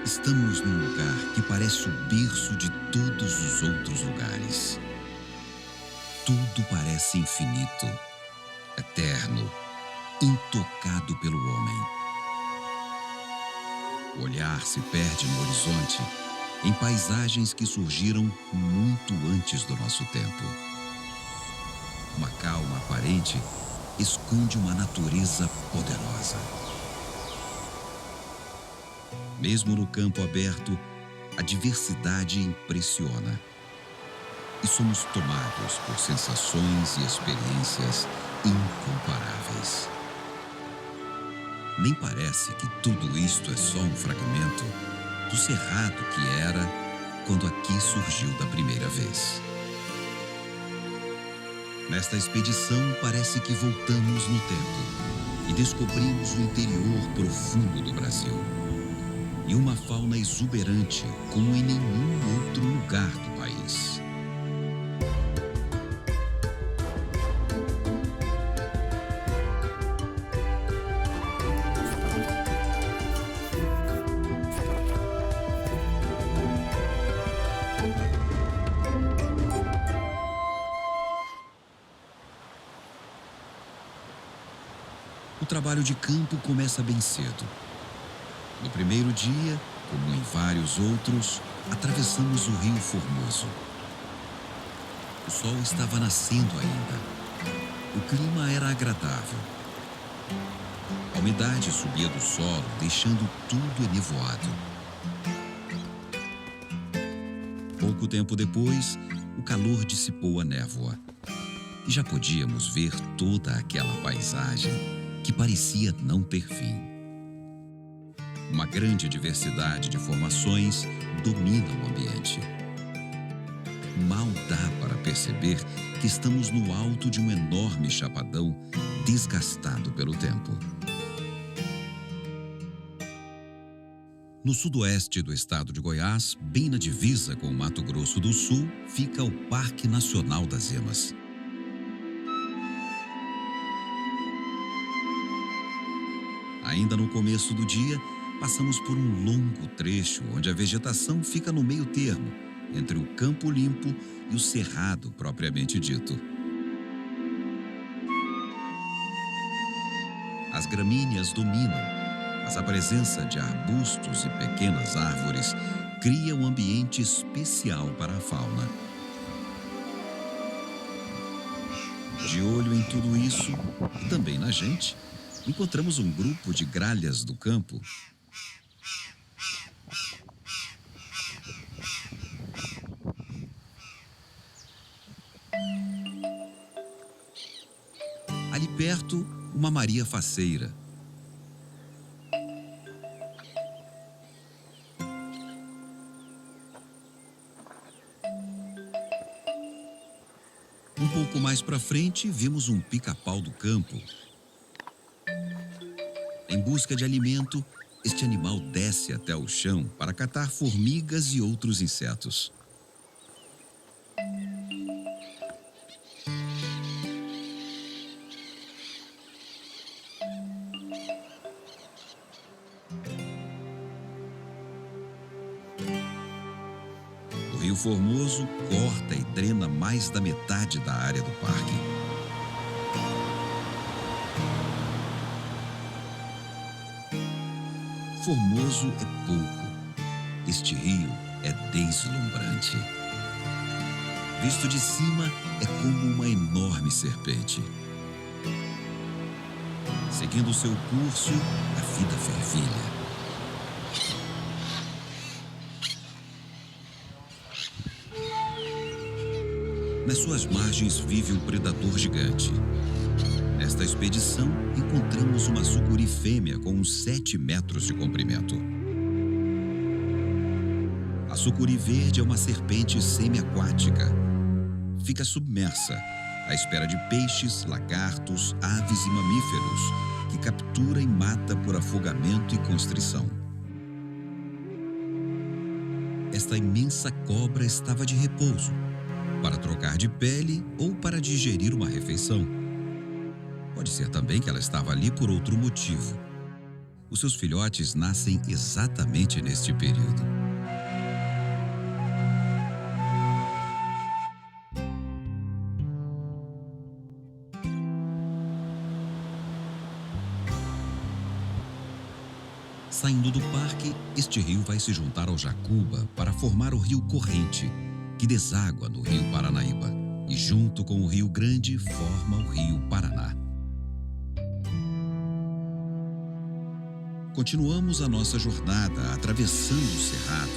Estamos num lugar que parece o berço de todos os outros lugares. Tudo parece infinito, eterno, intocado pelo homem. O olhar se perde no horizonte, em paisagens que surgiram muito antes do nosso tempo. Uma calma aparente esconde uma natureza poderosa. Mesmo no campo aberto, a diversidade impressiona. E somos tomados por sensações e experiências incomparáveis. Nem parece que tudo isto é só um fragmento do cerrado que era quando aqui surgiu da primeira vez. Nesta expedição, parece que voltamos no tempo e descobrimos o interior profundo do Brasil. E uma fauna exuberante como em nenhum outro lugar do país. O trabalho de campo começa bem cedo. No primeiro dia, como em vários outros, atravessamos o Rio Formoso. O sol estava nascendo ainda. O clima era agradável. A umidade subia do solo, deixando tudo enevoado. Pouco tempo depois, o calor dissipou a névoa. E já podíamos ver toda aquela paisagem que parecia não ter fim. Uma grande diversidade de formações domina o ambiente. Mal dá para perceber que estamos no alto de um enorme chapadão desgastado pelo tempo. No sudoeste do estado de Goiás, bem na divisa com o Mato Grosso do Sul, fica o Parque Nacional das Emas. Ainda no começo do dia, passamos por um longo trecho onde a vegetação fica no meio termo, entre o campo limpo e o cerrado propriamente dito. As gramíneas dominam, mas a presença de arbustos e pequenas árvores cria um ambiente especial para a fauna. De olho em tudo isso, e também na gente, encontramos um grupo de gralhas do campo. Ali perto, uma Maria faceira. Um pouco mais para frente, vimos um pica-pau do campo. Em busca de alimento, este animal desce até o chão para catar formigas e outros insetos. O Rio Formoso corta e drena mais da metade da área do parque. Formoso é pouco. Este rio é deslumbrante. Visto de cima, é como uma enorme serpente. Seguindo seu curso, a vida fervilha. Nas suas margens vive um predador gigante. Nesta expedição, encontramos uma sucuri fêmea com uns 7 metros de comprimento. A sucuri verde é uma serpente semiaquática. Fica submersa, à espera de peixes, lagartos, aves e mamíferos, que captura e mata por afogamento e constrição. Esta imensa cobra estava de repouso, para trocar de pele ou para digerir uma refeição. Pode ser também que ela estava ali por outro motivo. Os seus filhotes nascem exatamente neste período. Saindo do parque, este rio vai se juntar ao Jacuba para formar o Rio Corrente, que deságua no Rio Paranaíba, e junto com o Rio Grande forma o Rio Paraná. Continuamos a nossa jornada atravessando o Cerrado,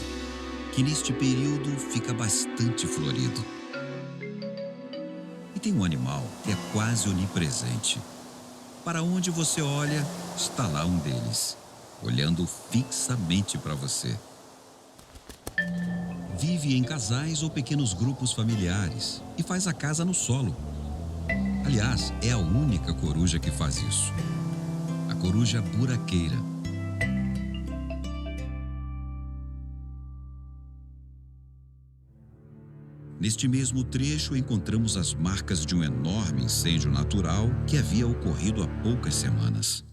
que neste período fica bastante florido. E tem um animal que é quase onipresente. Para onde você olha, está lá um deles, olhando fixamente para você. Vive em casais ou pequenos grupos familiares e faz a casa no solo. Aliás, é a única coruja que faz isso. A coruja buraqueira. Neste mesmo trecho, encontramos as marcas de um enorme incêndio natural que havia ocorrido há poucas semanas.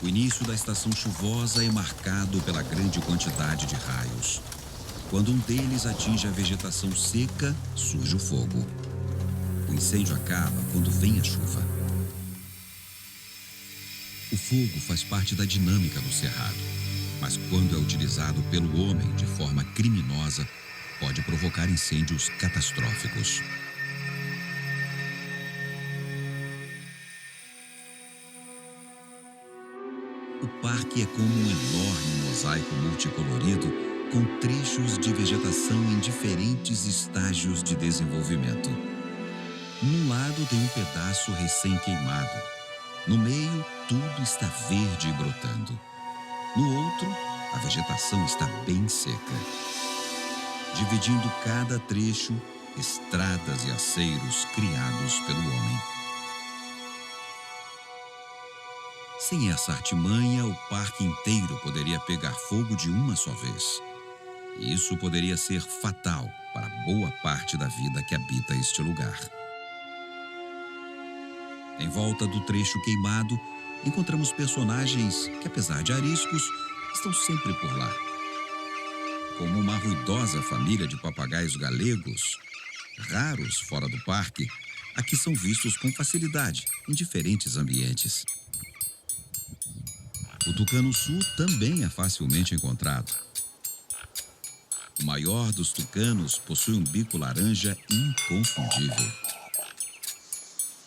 O início da estação chuvosa é marcado pela grande quantidade de raios. Quando um deles atinge a vegetação seca, surge o fogo. O incêndio acaba quando vem a chuva. O fogo faz parte da dinâmica do cerrado, mas quando é utilizado pelo homem de forma criminosa, pode provocar incêndios catastróficos. O parque é como um enorme mosaico multicolorido com trechos de vegetação em diferentes estágios de desenvolvimento. Num lado tem um pedaço recém-queimado. No meio, tudo está verde e brotando. No outro, a vegetação está bem seca. Dividindo cada trecho, estradas e aceiros criados pelo homem. Sem essa artimanha, o parque inteiro poderia pegar fogo de uma só vez. E isso poderia ser fatal para boa parte da vida que habita este lugar. Em volta do trecho queimado, encontramos personagens que, apesar de ariscos, estão sempre por lá. Como uma ruidosa família de papagaios galegos, raros fora do parque, aqui são vistos com facilidade em diferentes ambientes. O tucano-sul também é facilmente encontrado. O maior dos tucanos possui um bico laranja inconfundível.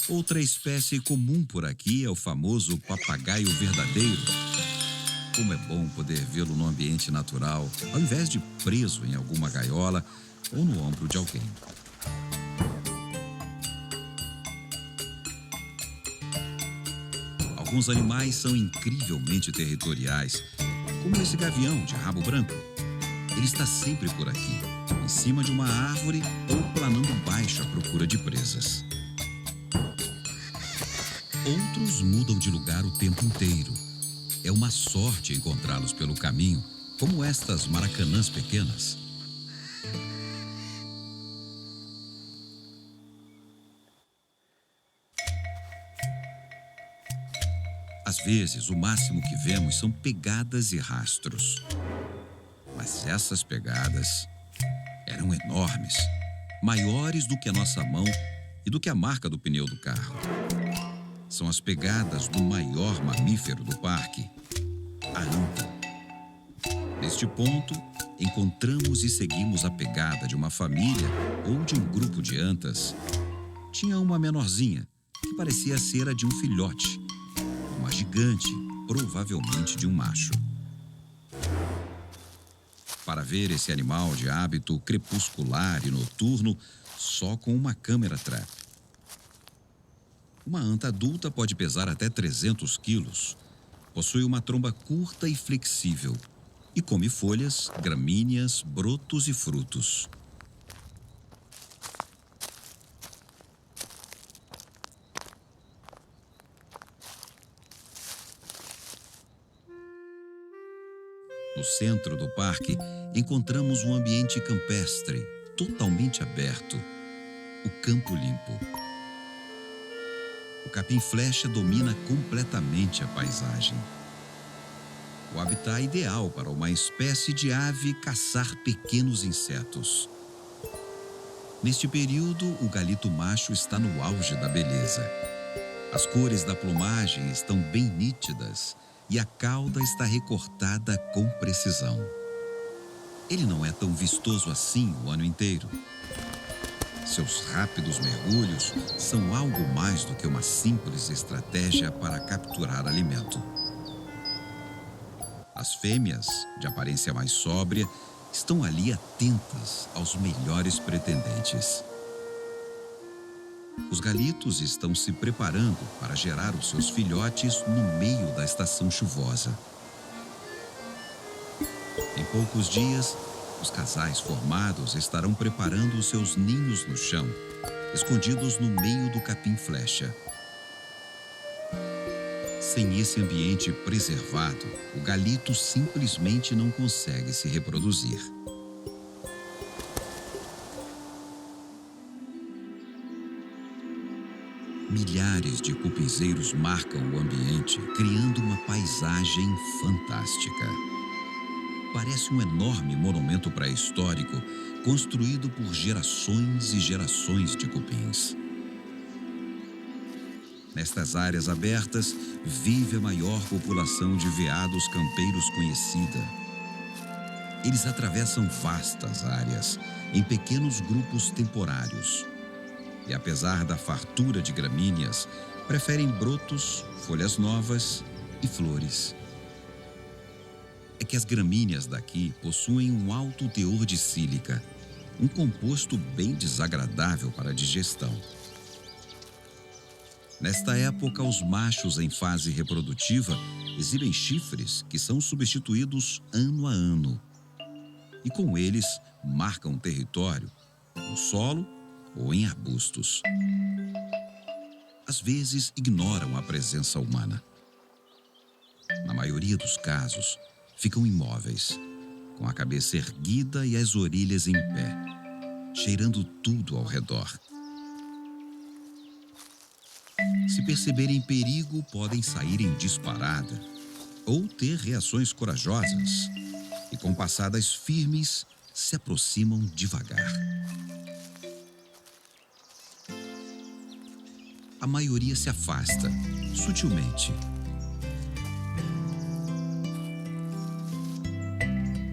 Outra espécie comum por aqui é o famoso papagaio verdadeiro. Como é bom poder vê-lo no ambiente natural, ao invés de preso em alguma gaiola ou no ombro de alguém. Alguns animais são incrivelmente territoriais, como esse gavião de rabo branco. Ele está sempre por aqui, em cima de uma árvore ou planando baixo à procura de presas. Outros mudam de lugar o tempo inteiro. É uma sorte encontrá-los pelo caminho, como estas maracanãs pequenas. Às vezes, o máximo que vemos são pegadas e rastros. Mas essas pegadas eram enormes, maiores do que a nossa mão e do que a marca do pneu do carro. São as pegadas do maior mamífero do parque, a anta. Neste ponto, encontramos e seguimos a pegada de uma família ou de um grupo de antas. Tinha uma menorzinha, que parecia ser a de um filhote, uma gigante, provavelmente de um macho. Para ver esse animal de hábito crepuscular e noturno, só com uma câmera trap. Uma anta adulta pode pesar até 300 quilos. Possui uma tromba curta e flexível e come folhas, gramíneas, brotos e frutos. No centro do parque, encontramos um ambiente campestre, totalmente aberto, o Campo Limpo. o capim-flecha domina completamente a paisagem. O habitat ideal para uma espécie de ave caçar pequenos insetos. Neste período, o galito macho está no auge da beleza. As cores da plumagem estão bem nítidas e a cauda está recortada com precisão. Ele não é tão vistoso assim o ano inteiro. Seus rápidos mergulhos são algo mais do que uma simples estratégia para capturar alimento. As fêmeas, de aparência mais sóbria, estão ali atentas aos melhores pretendentes. Os galitos estão se preparando para gerar os seus filhotes no meio da estação chuvosa. Em poucos dias, os casais formados estarão preparando os seus ninhos no chão, escondidos no meio do capim-flecha. Sem esse ambiente preservado, o galito simplesmente não consegue se reproduzir. Milhares de cupinzeiros marcam o ambiente, criando uma paisagem fantástica. Parece um enorme monumento pré-histórico construído por gerações e gerações de cupins. Nestas áreas abertas, vive a maior população de veados campeiros conhecida. Eles atravessam vastas áreas, em pequenos grupos temporários. E apesar da fartura de gramíneas, preferem brotos, folhas novas e flores. É que as gramíneas daqui possuem um alto teor de sílica, um composto bem desagradável para a digestão. Nesta época, os machos em fase reprodutiva exibem chifres que são substituídos ano a ano. E com eles, marcam território, no solo ou em arbustos. Às vezes, ignoram a presença humana. Na maioria dos casos, ficam imóveis, com a cabeça erguida e as orelhas em pé, cheirando tudo ao redor. Se perceberem perigo, podem sair em disparada ou ter reações corajosas e, com passadas firmes, se aproximam devagar. A maioria se afasta, sutilmente.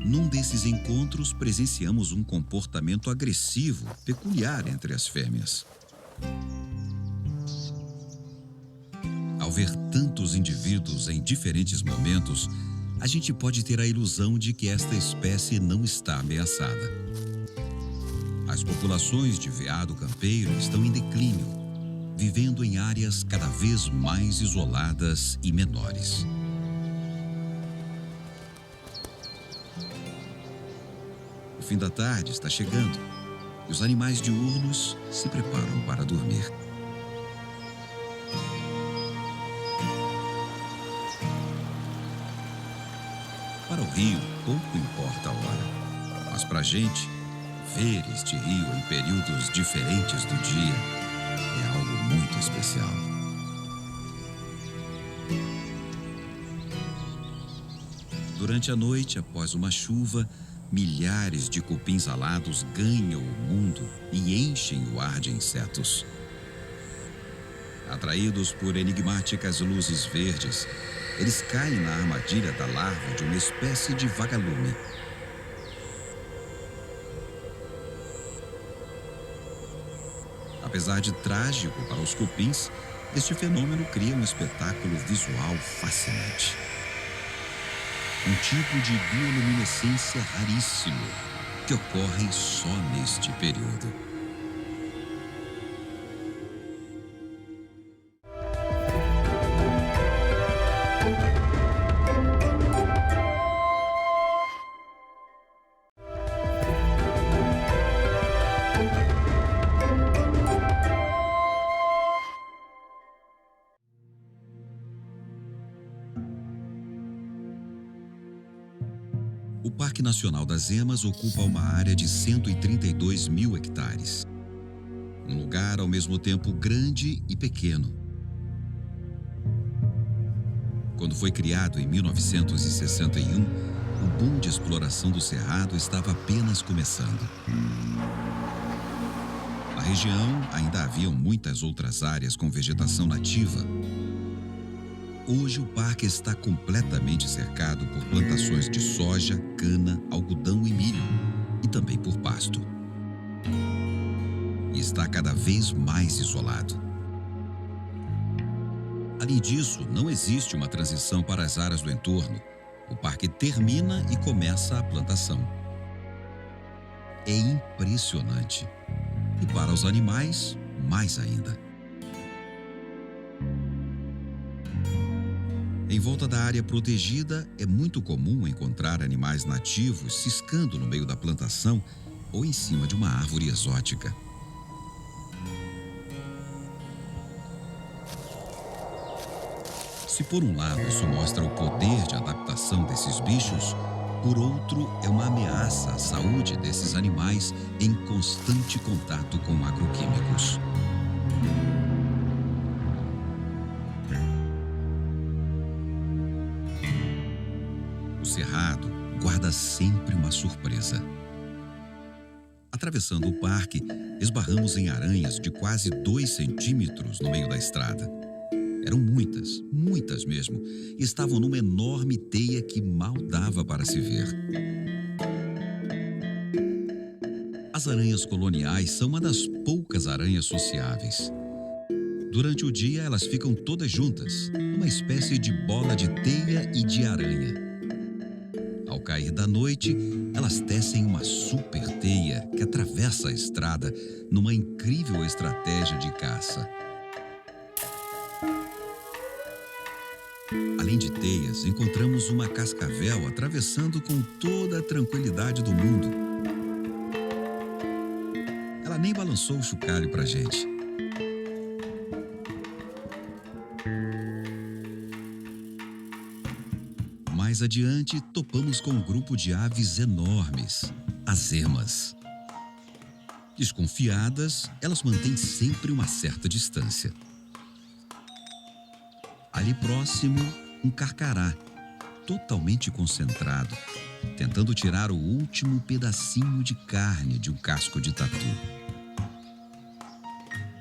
Num desses encontros, presenciamos um comportamento agressivo, peculiar entre as fêmeas. Ao ver tantos indivíduos em diferentes momentos, a gente pode ter a ilusão de que esta espécie não está ameaçada. As populações de veado campeiro estão em declínio, vivendo em áreas cada vez mais isoladas e menores. O fim da tarde está chegando e os animais diurnos se preparam para dormir. Para o rio, pouco importa a hora, mas para a gente, ver este rio em períodos diferentes do dia é algo muito especial. Durante a noite, após uma chuva, milhares de cupins alados ganham o mundo e enchem o ar de insetos. Atraídos por enigmáticas luzes verdes, eles caem na armadilha da larva de uma espécie de vagalume. Apesar de trágico para os cupins, este fenômeno cria um espetáculo visual fascinante. Um tipo de bioluminescência raríssimo que ocorre só neste período. O Parque Nacional das Emas ocupa uma área de 132 mil hectares. Um lugar ao mesmo tempo grande e pequeno, Quando foi criado em 1961, o boom de exploração do Cerrado estava apenas começando. Na região, ainda haviam muitas outras áreas com vegetação nativa. Hoje, o parque está completamente cercado por plantações de soja, cana, algodão e milho, e também por pasto. E está cada vez mais isolado. Além disso, não existe uma transição para as áreas do entorno. O parque termina e começa a plantação. É impressionante. E para os animais, mais ainda. Em volta da área protegida, é muito comum encontrar animais nativos ciscando no meio da plantação ou em cima de uma árvore exótica. Se por um lado isso mostra o poder de adaptação desses bichos, por outro é uma ameaça à saúde desses animais em constante contato com agroquímicos. O Cerrado guarda sempre uma surpresa. Atravessando o parque, esbarramos em aranhas de quase 2 centímetros no meio da estrada. Eram muitas, muitas mesmo, e estavam numa enorme teia que mal dava para se ver. As aranhas coloniais são uma das poucas aranhas sociáveis. Durante o dia, elas ficam todas juntas, uma espécie de bola de teia e de aranha. Ao cair da noite, elas tecem uma super teia que atravessa a estrada numa incrível estratégia de caça. Além de teias, encontramos uma cascavel atravessando com toda a tranquilidade do mundo. Ela nem balançou o chocalho pra gente. Mais adiante, topamos com um grupo de aves enormes, as emas. Desconfiadas, elas mantêm sempre uma certa distância. Ali próximo, um carcará, totalmente concentrado, tentando tirar o último pedacinho de carne de um casco de tatu.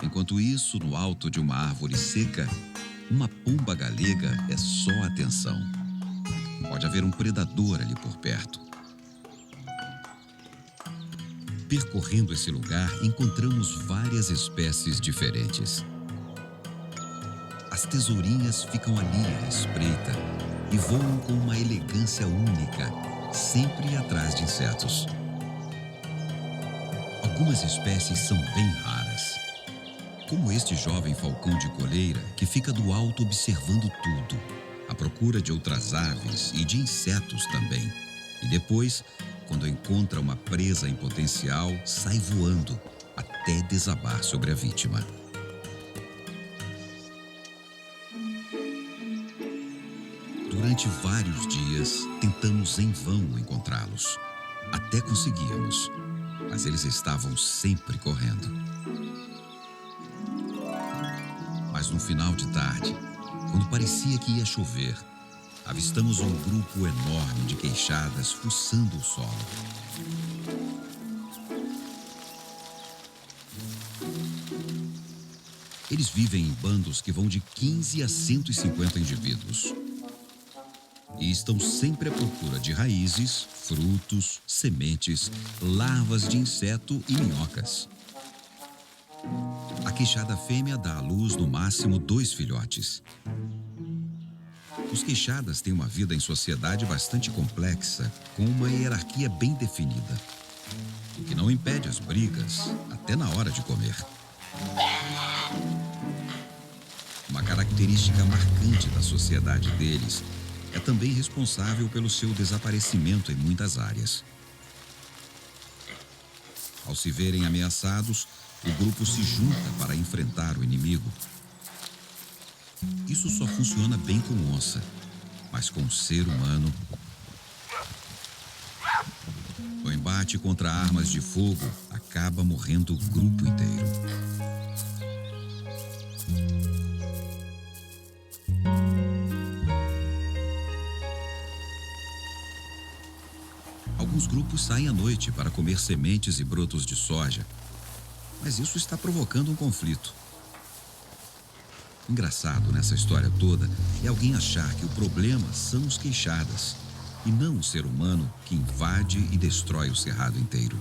Enquanto isso, no alto de uma árvore seca, uma pomba galega é só atenção. Pode haver um predador ali por perto. Percorrendo esse lugar, encontramos várias espécies diferentes. As tesourinhas ficam ali à espreita e voam com uma elegância única, sempre atrás de insetos. Algumas espécies são bem raras, como este jovem falcão de coleira que fica do alto observando tudo, à procura de outras aves e de insetos também. E depois, quando encontra uma presa em potencial, sai voando até desabar sobre a vítima. Durante vários dias, tentamos em vão encontrá-los. Até conseguíamos, mas eles estavam sempre correndo. Mas no final de tarde, quando parecia que ia chover, avistamos um grupo enorme de queixadas fuçando o solo. Eles vivem em bandos que vão de 15 a 150 indivíduos. E estão sempre à procura de raízes, frutos, sementes, larvas de inseto e minhocas. A queixada fêmea dá à luz no máximo 2 filhotes. Os queixadas têm uma vida em sociedade bastante complexa, com uma hierarquia bem definida, o que não impede as brigas, até na hora de comer. Uma característica marcante da sociedade deles é também responsável pelo seu desaparecimento em muitas áreas. Ao se verem ameaçados, o grupo se junta para enfrentar o inimigo. Isso só funciona bem com onça, mas com o ser humano, o embate contra armas de fogo acaba morrendo o grupo inteiro. Alguns grupos saem à noite para comer sementes e brotos de soja, mas isso está provocando um conflito. Engraçado nessa história toda é alguém achar que o problema são os queixadas e não o ser humano que invade e destrói o cerrado inteiro.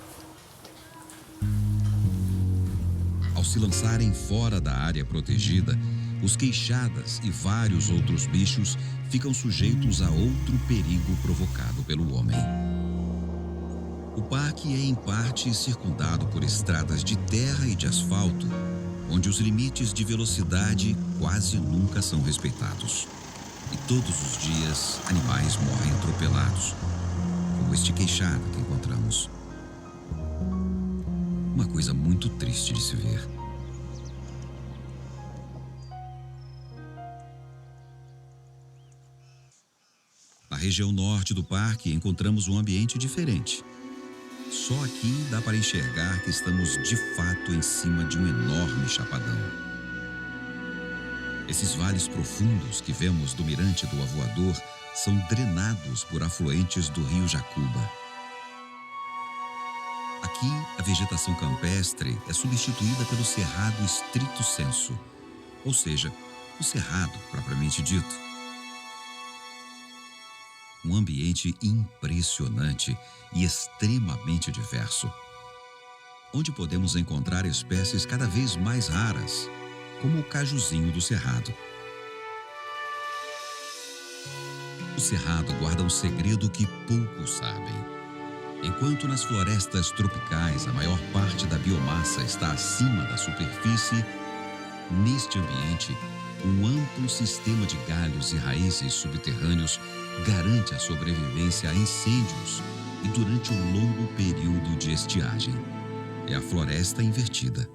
Ao se lançarem fora da área protegida, os queixadas e vários outros bichos ficam sujeitos a outro perigo provocado pelo homem. O parque é em parte circundado por estradas de terra e de asfalto, onde os limites de velocidade quase nunca são respeitados. E todos os dias, animais morrem atropelados, como este queixada que encontramos. Uma coisa muito triste de se ver. Na região norte do parque, encontramos um ambiente diferente. Só aqui dá para enxergar que estamos de fato em cima de um enorme chapadão. Esses vales profundos que vemos do mirante do Avoador são drenados por afluentes do rio Jacuba. Aqui, a vegetação campestre é substituída pelo cerrado estrito sensu, ou seja, o cerrado propriamente dito. Um ambiente impressionante e extremamente diverso, onde podemos encontrar espécies cada vez mais raras, como o cajuzinho do cerrado. O cerrado guarda um segredo que poucos sabem. Enquanto nas florestas tropicais a maior parte da biomassa está acima da superfície, neste ambiente, um amplo sistema de galhos e raízes subterrâneos garante a sobrevivência a incêndios e durante um longo período de estiagem. É a floresta invertida.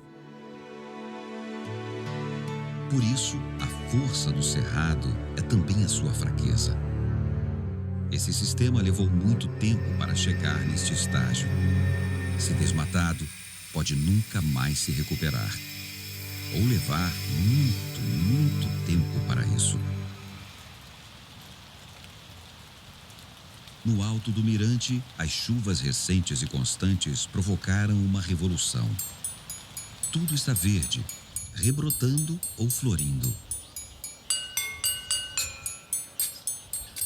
Por isso, a força do cerrado é também a sua fraqueza. Esse sistema levou muito tempo para chegar neste estágio. Se desmatado, pode nunca mais se recuperar. Ou levar muito tempo para isso. No alto do mirante, as chuvas recentes e constantes provocaram uma revolução. Tudo está verde, rebrotando ou florindo.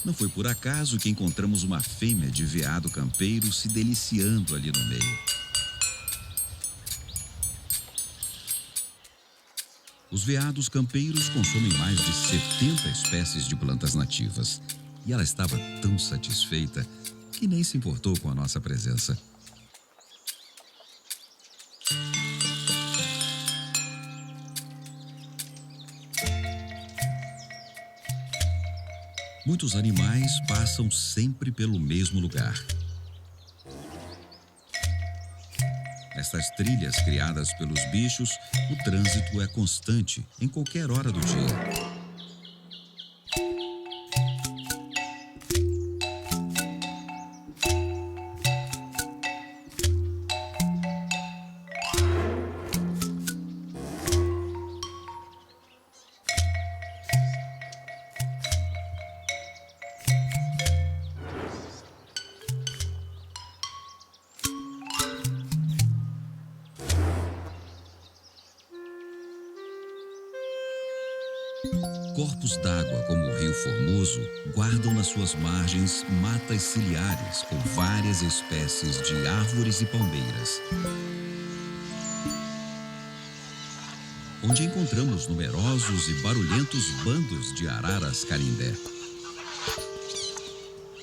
Não foi por acaso que encontramos uma fêmea de veado campeiro se deliciando ali no meio. Os veados campeiros consomem mais de 70 espécies de plantas nativas. E ela estava tão satisfeita que nem se importou com a nossa presença. Muitos animais passam sempre pelo mesmo lugar. Nestas trilhas criadas pelos bichos, o trânsito é constante em qualquer hora do dia. Corpos d'água como o Rio Formoso guardam nas suas margens matas ciliares com várias espécies de árvores e palmeiras, onde encontramos numerosos e barulhentos bandos de araras canindé.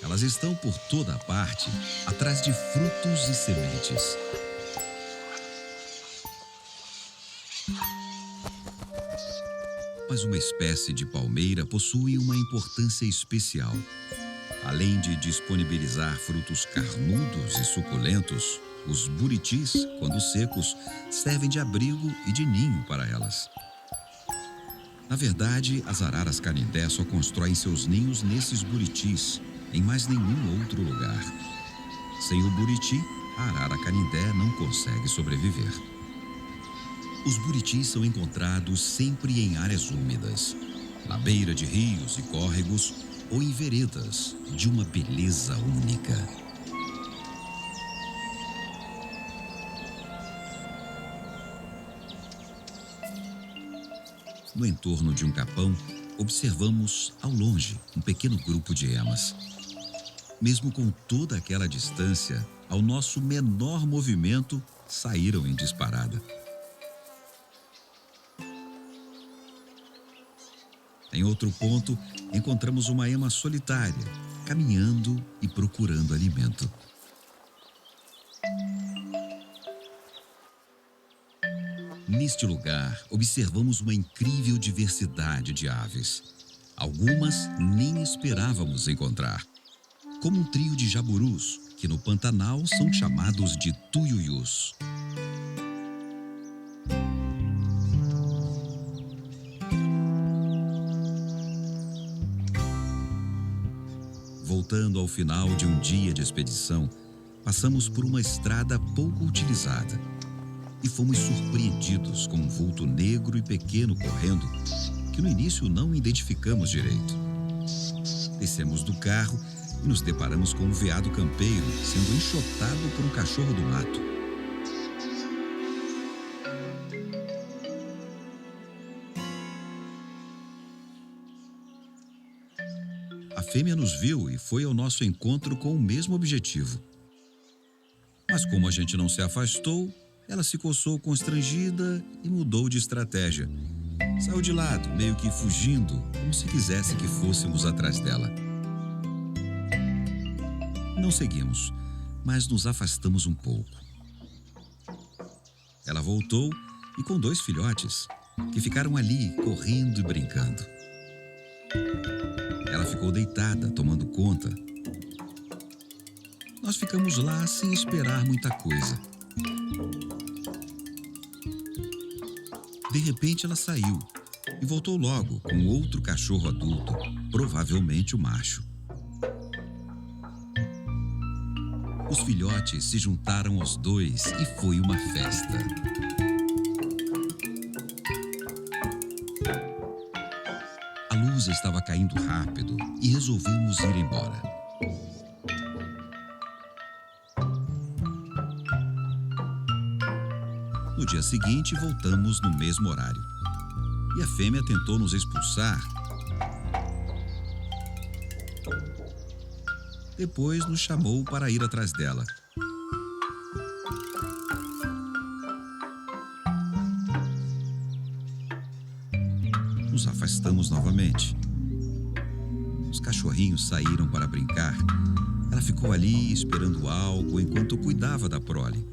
Elas estão por toda a parte, atrás de frutos e sementes. Mas uma espécie de palmeira possui uma importância especial. Além de disponibilizar frutos carnudos e suculentos, os buritis, quando secos, servem de abrigo e de ninho para elas. Na verdade, as araras canindé só constroem seus ninhos nesses buritis, em mais nenhum outro lugar. Sem o buriti, a arara canindé não consegue sobreviver. Os buritis são encontrados sempre em áreas úmidas, na beira de rios e córregos ou em veredas de uma beleza única. No entorno de um capão, observamos, ao longe, um pequeno grupo de emas. Mesmo com toda aquela distância, ao nosso menor movimento, saíram em disparada. Em outro ponto, encontramos uma ema solitária, caminhando e procurando alimento. Neste lugar, observamos uma incrível diversidade de aves. Algumas nem esperávamos encontrar, como um trio de jaburus, que no Pantanal são chamados de tuiuius. Voltando ao final de um dia de expedição, passamos por uma estrada pouco utilizada e fomos surpreendidos com um vulto negro e pequeno correndo, que no início não identificamos direito. Descemos do carro e nos deparamos com um veado campeiro sendo enxotado por um cachorro do mato. A fêmea nos viu e foi ao nosso encontro com o mesmo objetivo. Mas como a gente não se afastou, ela se coçou constrangida e mudou de estratégia. Saiu de lado, meio que fugindo, como se quisesse que fôssemos atrás dela. Não seguimos, mas nos afastamos um pouco. Ela voltou e com 2 filhotes, que ficaram ali correndo e brincando. Ela ficou deitada, tomando conta. Nós ficamos lá sem esperar muita coisa. De repente ela saiu e voltou logo com outro cachorro adulto, provavelmente o macho. Os filhotes se juntaram aos 2 e foi uma festa. A luz estava caindo rápido e resolvemos ir embora. No dia seguinte, voltamos no mesmo horário. E a fêmea tentou nos expulsar. Depois nos chamou para ir atrás dela. Nos afastamos novamente. Os cachorrinhos saíram para brincar. Ela ficou ali esperando algo enquanto cuidava da prole.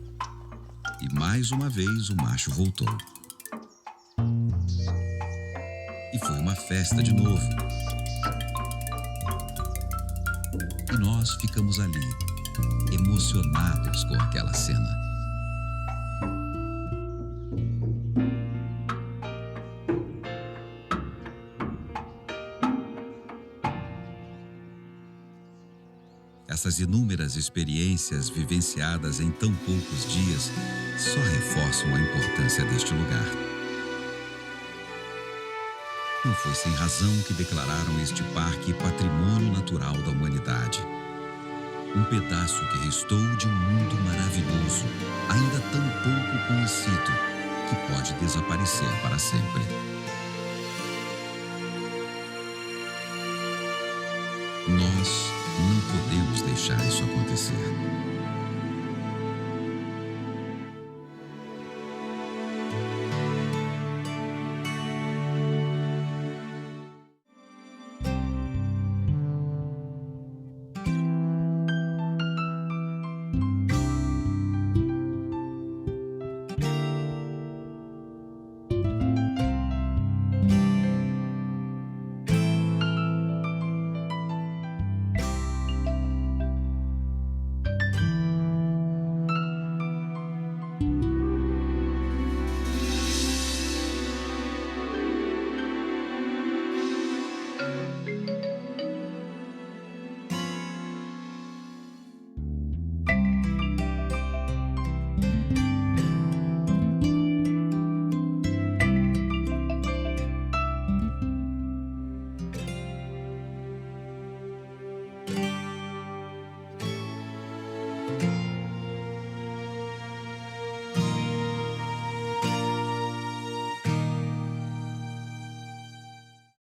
E mais uma vez o macho voltou. E foi uma festa de novo. E nós ficamos ali, emocionados com aquela cena. Essas inúmeras experiências vivenciadas em tão poucos dias só reforçam a importância deste lugar. Não foi sem razão que declararam este parque Patrimônio Natural da Humanidade. Um pedaço que restou de um mundo maravilhoso, ainda tão pouco conhecido, que pode desaparecer para sempre. Nós não podemos deixar isso acontecer.